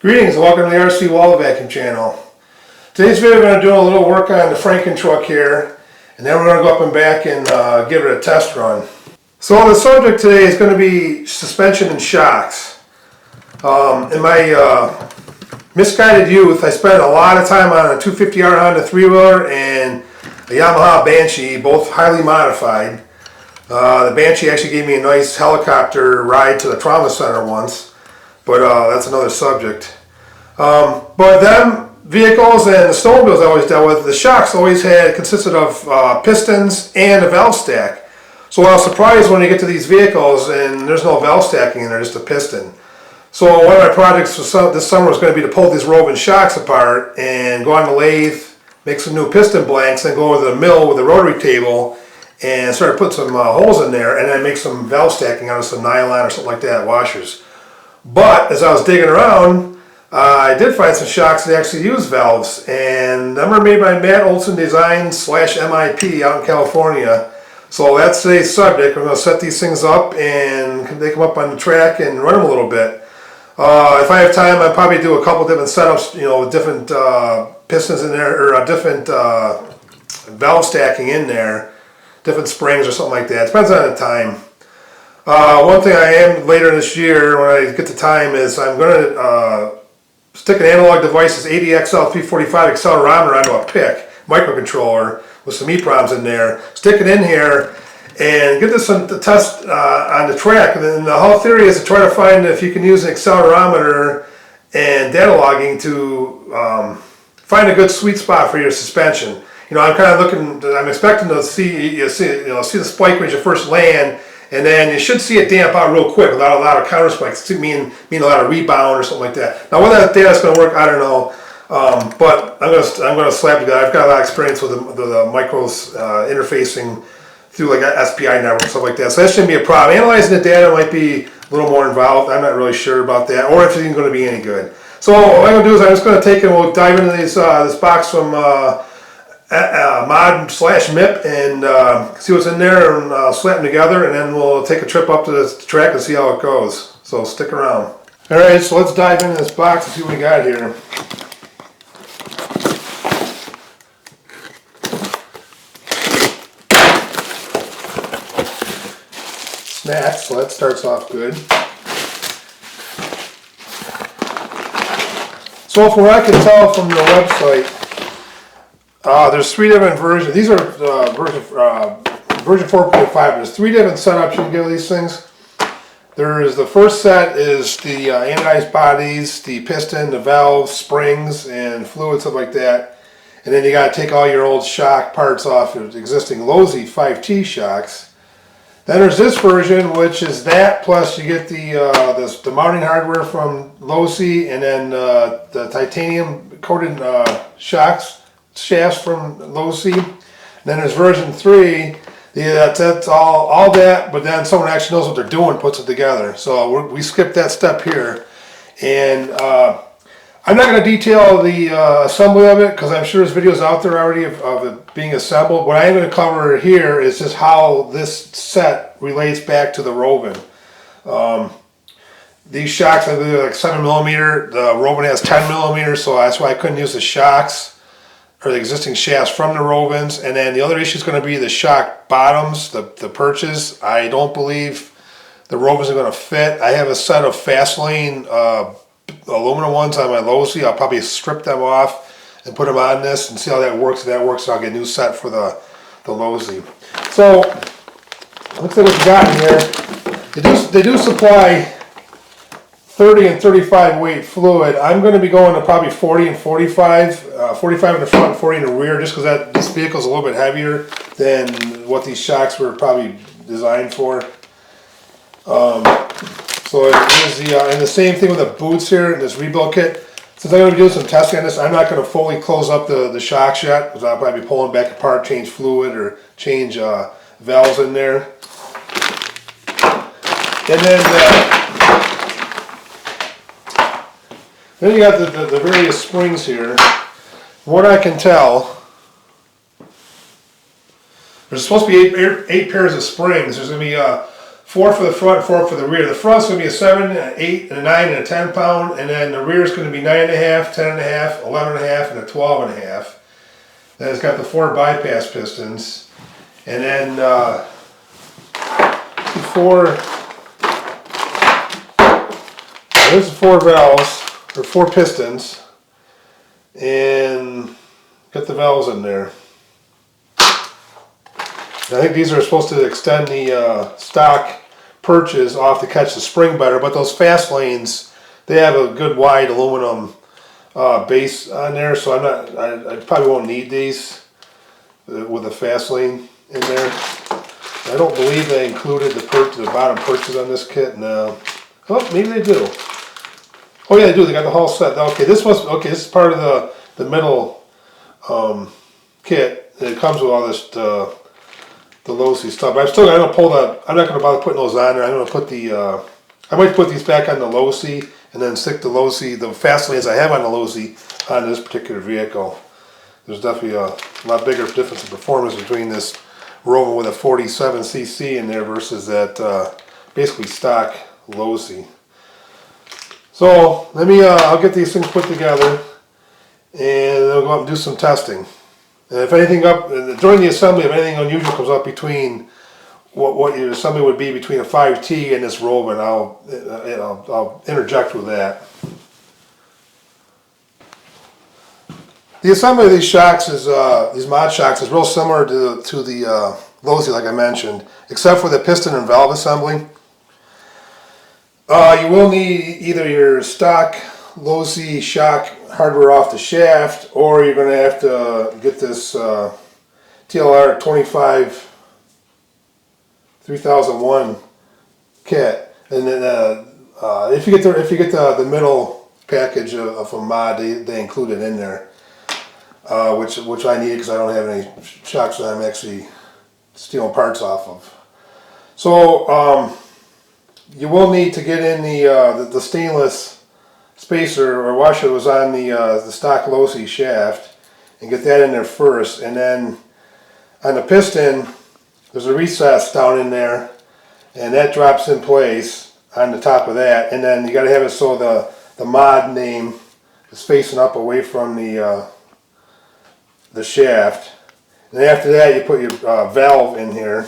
Greetings and welcome to the RC Wall Vacuum channel. Today's video we're going to do a little work on the FrankenTruck here, and then we're going to go up and back and give it a test run. So the subject today is going to be suspension and shocks. In my misguided youth, I spent a lot of time on a 250R Honda 3-wheeler and a Yamaha Banshee, both highly modified. The Banshee actually gave me a nice helicopter ride to the trauma center once. But that's another subject. But them vehicles and the snowmobiles I always dealt with, the shocks always consisted of pistons and a valve stack. So I was surprised when you get to these vehicles and there's no valve stacking in there, just a piston. So one of my projects this summer was going to be to pull these Rovan shocks apart and go on the lathe, make some new piston blanks, and go over to the mill with a rotary table and start putting some holes in there and then make some valve stacking out of some nylon or something like that, washers. But as I was digging around, I did find some shocks that actually use valves, and them are made by Matt Olson Designs / MIP out in California. So that's today's subject. We're going to set these things up and take them up on the track and run them a little bit. If I have time, I'll probably do a couple different setups, with different pistons in there, or different valve stacking in there, different springs or something like that. Depends on the time. One thing I am later this year when I get the time is I'm going to stick an analog device's 80XL345 accelerometer onto a PIC microcontroller with some EEPROMs in there, stick it in here and get this to test on the track. And then the whole theory is to try to find if you can use an accelerometer and data logging to find a good sweet spot for your suspension. I'm kind of looking, I'm expecting to see the spike when you first land. And then you should see it damp out real quick without a lot of counter spikes, mean a lot of rebound or something like that. Now whether that data's going to work, I don't know. But I'm going to slap together. I've got a lot of experience with the micros interfacing through like SPI network and stuff like that. So that shouldn't be a problem. Analyzing the data might be a little more involved. I'm not really sure about that, or if it's even going to be any good. So what I'm going to do is I'm just going to take and we'll dive into this box from mod/MIP and see what's in there and slap them together, and then we'll take a trip up to the track and see how it goes. So stick around. Alright, so let's dive into this box and see what we got here. Snacks, so that starts off good. So from what I can tell from the website, there's 3 different versions. These are version 4.5. There's 3 different setups you can get with these things. The first set is the anodized bodies, the piston, the valves, springs, and fluid, stuff like that. And then you got to take all your old shock parts off your existing Losi 5T shocks. Then there's this version, which is that plus you get the mounting hardware from Losi, and then the titanium coated shafts from Losi. Then there's version 3. That's all that, but then someone actually knows what they're doing, puts it together. So we skipped that step here, and I'm not going to detail the assembly of it because I'm sure there's videos out there already of it being assembled. What I am going to cover here is just how this set relates back to the Rovan. These shocks, I believe, are like 7mm. The Rovan has 10mm, so that's why I couldn't use the shocks or the existing shafts from the Rovans. And then the other issue is going to be the shock bottoms, the perches. I don't believe the Rovans are going to fit. I have a set of Fastlane aluminum ones on my Losi. I'll probably strip them off and put them on this and see how that works. If that works, I'll get a new set for the Losi. So looks like what we got in here. They do supply 30 and 35 weight fluid. I'm going to be going to probably 40 and 45. 45 in the front, 40 in the rear, just because this vehicle is a little bit heavier than what these shocks were probably designed for. So it is and the same thing with the boots here in this rebuild kit. Since I'm going to be doing some testing on this, I'm not going to fully close up the shocks yet, because I'll probably be pulling back apart, change fluid, or change valves in there. And then you got the various springs here. From what I can tell, there's supposed to be eight pairs of springs. There's going to be 4 for the front, 4 for the rear. The front's going to be a 7, an 8, and a 9, and a 10 pound, and then the rear is going to be 9.5, 10.5, 11.5, and a 12.5. Then it's got the 4 bypass pistons, and then there's the 4 valves, or 4 pistons, and got the valves in there. I think these are supposed to extend the stock perches off to catch the spring better, but those fast lanes, they have a good wide aluminum base on there, so I probably won't need these with the fast lane in there. I don't believe they included the bottom perches on this kit. No. Oh, maybe they do. Oh yeah, they do. They got the whole set. Okay, this is part of the middle kit. It comes with all this the Losi stuff. But I'm not going to bother putting those on there. I'm going to put I might put these back on the Losi and then stick the Losi, the fast lanes I have on the Losi, on this particular vehicle. There's definitely a lot bigger difference in performance between this Rovan with a 47cc in there versus that basically stock Losi. So I'll get these things put together and I'll go out and do some testing. And if anything during the assembly, if anything unusual comes up between what your assembly would be between a 5T and this Rovan, I'll interject with that. The assembly of these shocks these mod shocks is real similar to the Losi, like I mentioned, except for the piston and valve assembly. You will need either your stock Losi shock hardware off the shaft, or you're going to have to get this TLR 25 3001 kit, and then if you get the middle package of a mod, they include it in there, which I need because I don't have any shocks that I'm actually stealing parts off of. So you will need to get in the stainless spacer or washer that was on the stock Losi shaft, and get that in there first, and then on the piston there's a recess down in there, and that drops in place on the top of that, and then you got to have it so the mod name is facing up away from the shaft. And after that you put your valve in here.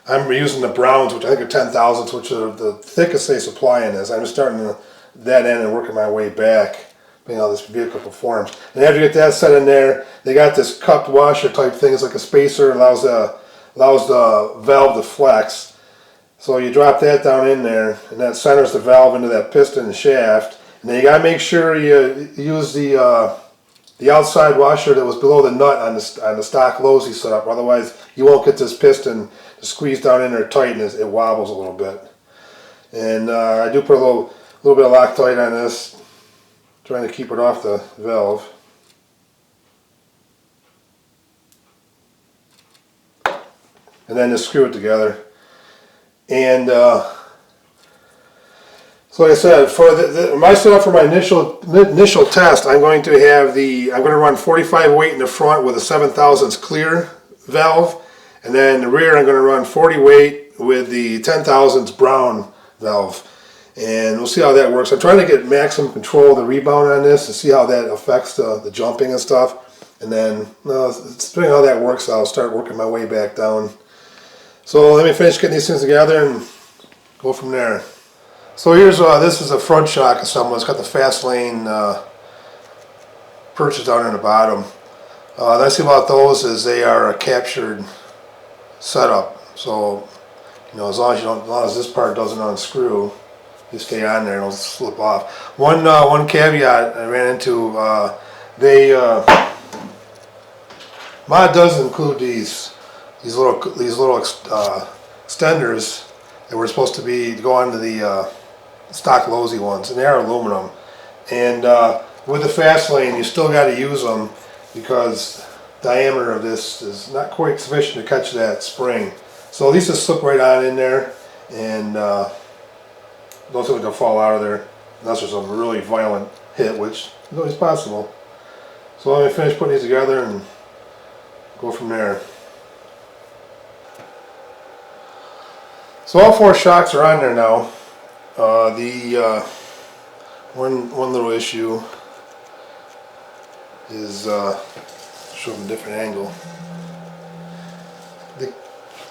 I'm using the browns, which I think are 10,000ths, which are the thickest they supply in this. I'm just starting that end and working my way back, being how this vehicle performs. And after you get that set in there, they got this cupped washer type thing. It's like a spacer, allows the valve to flex. So you drop that down in there, and that centers the valve into that piston and shaft. And then you got to make sure you use the outside washer that was below the nut on the stock Losi setup. Otherwise, you won't get this piston to squeeze down in there tight, and it wobbles a little bit. And I do put a little bit of Loctite on this, trying to keep it off the valve. And then just screw it together. And so like I said, for my setup for my initial test, I'm going to run 45 weight in the front with a 7/1000 clear valve, and then the rear I'm going to run 40 weight with the 10/1000 brown valve. And we'll see how that works. I'm trying to get maximum control of the rebound on this and see how that affects the jumping and stuff. And then, depending on how that works, I'll start working my way back down. So let me finish getting these things together and go from there. So here's this is a front shock assembly. It's got the fast lane perches down in the bottom. The nice thing about those is they are a captured setup. So as long as this part doesn't unscrew, you stay on there and it'll slip off. One caveat I ran into, mod does include these little extenders that were supposed to go onto the stock Losi ones, and they are aluminum. And with the fast lane, you still got to use them because the diameter of this is not quite sufficient to catch that spring. So these just slip right on in there, and don't think they'll fall out of there unless there's a really violent hit, which is always possible. So let me finish putting these together and go from there. So all 4 shocks are on there now. One little issue is show them a different angle. The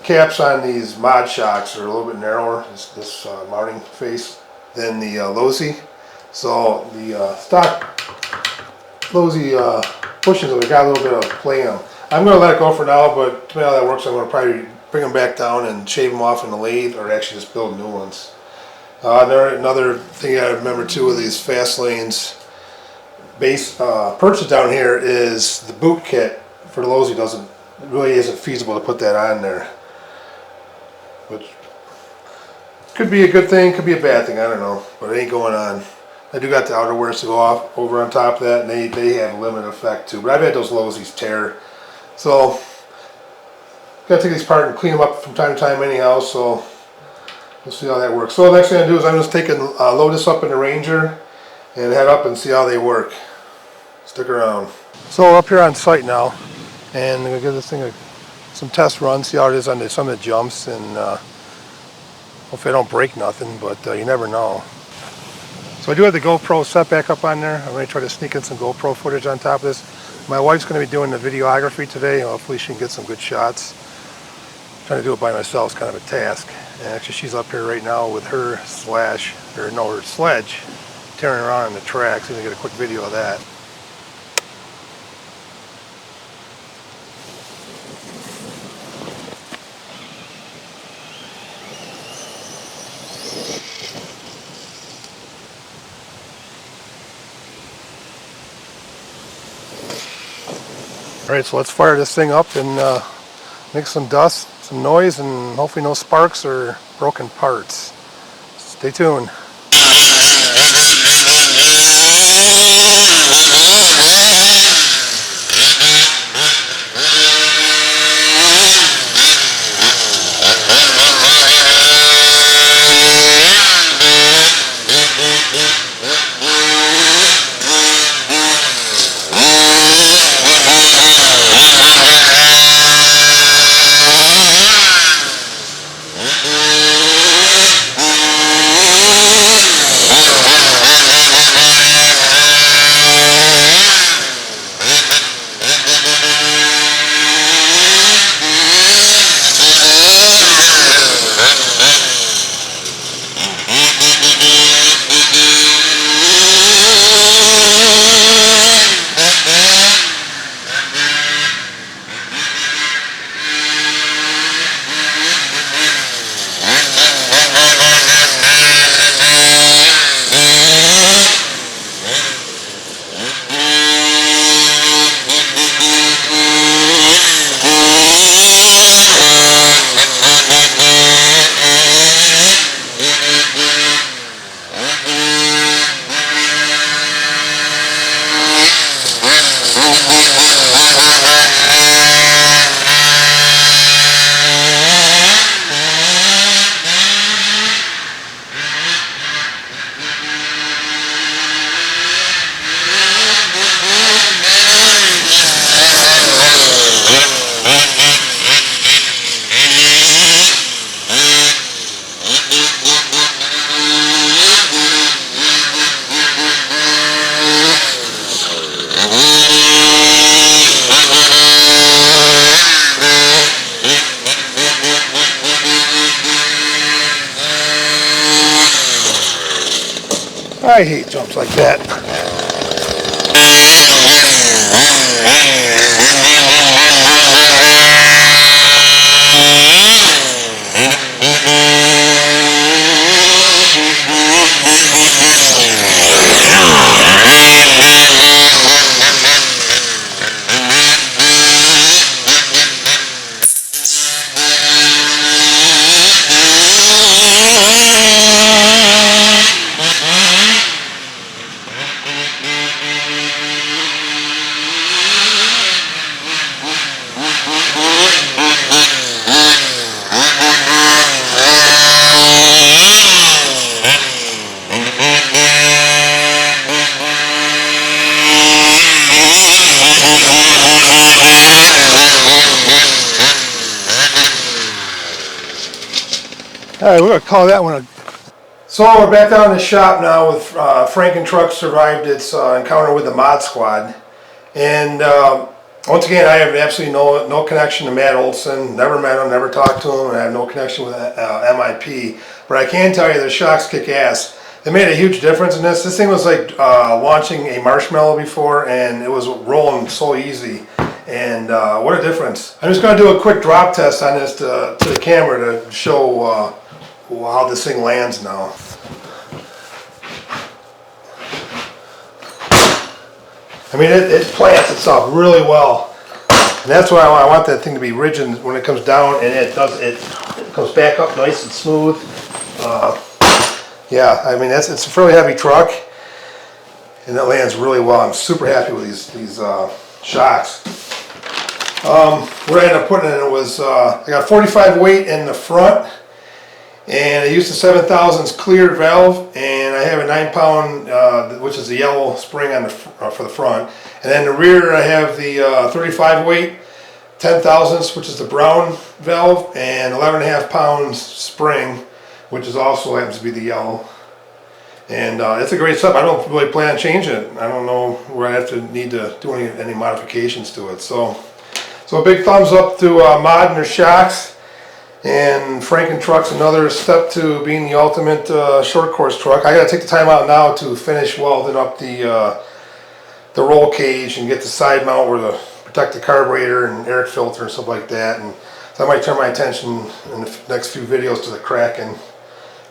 caps on these mod shocks are a little bit narrower, this mounting face, than the Losi. So the stock Losi bushings have got a little bit of play in them. I'm going to let it go for now, but to me how that works, I'm going to probably bring them back down and shave them off in the lathe, or actually just build new ones. Another thing I remember too with these fast lanes base purchase down here is the boot kit for the Losi really isn't feasible to put that on there, which could be a good thing, could be a bad thing, I don't know, but it ain't going on. I do got the outerwears to go off over on top of that, and they have a limited effect too, but I've had those Losis tear, so gotta take these apart and clean them up from time to time anyhow, so we'll see how that works. So the next thing I do is I'm just taking load this up in the Ranger and head up and see how they work. Stick around. So we're up here on site now, and I'm gonna give this thing some test runs, see how it is on some of the jumps, and hopefully I don't break nothing, but you never know. So I do have the GoPro set back up on there. I'm going to try to sneak in some GoPro footage on top of this. My wife's going to be doing the videography today. Hopefully she can get some good shots. Trying to do it by myself is kind of a task. And actually she's up here right now with her sledge tearing around on the track. So I'm going to get a quick video of that. Alright, so let's fire this thing up and make some dust, some noise, and hopefully no sparks or broken parts. Stay tuned. I hate jumps like that. Alright, we're going to call that one a... So we're back down in the shop now with FrankenTruck survived its encounter with the Mod Squad. And once again, I have absolutely no connection to Matt Olson. Never met him, never talked to him, and I have no connection with MIP. But I can tell you the shocks kick ass. They made a huge difference in this. This thing was like launching a marshmallow before, and it was rolling so easy. And what a difference. I'm just going to do a quick drop test on this to the camera to show how this thing lands now. I mean, it plants itself really well. And that's why I want that thing to be rigid when it comes down, and it comes back up nice and smooth. Yeah, I mean, it's a fairly heavy truck, and it lands really well. I'm super happy with these shocks. What I ended up putting in it was, I got 45 weight in the front, and I used the 7/1000 cleared valve, and I have a 9-pound, which is the yellow spring on the for the front, and then the rear I have the 35 weight 10/1000, which is the brown valve, and 11.5 pounds spring, which is also happens to be the yellow. And it's a great setup. I don't really plan on changing it. I don't know where I have to need to do any modifications to it. So a big thumbs up to Mod and their shocks. And FrankenTruck's another step to being the ultimate short course truck. I gotta take the time out now to finish welding up the roll cage and get the side mount where to protect the carburetor and air filter and stuff like that. And so I might turn my attention in the next few videos to the Kraken.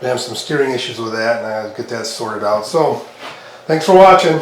I have some steering issues with that, and I'll get that sorted out. So, thanks for watching.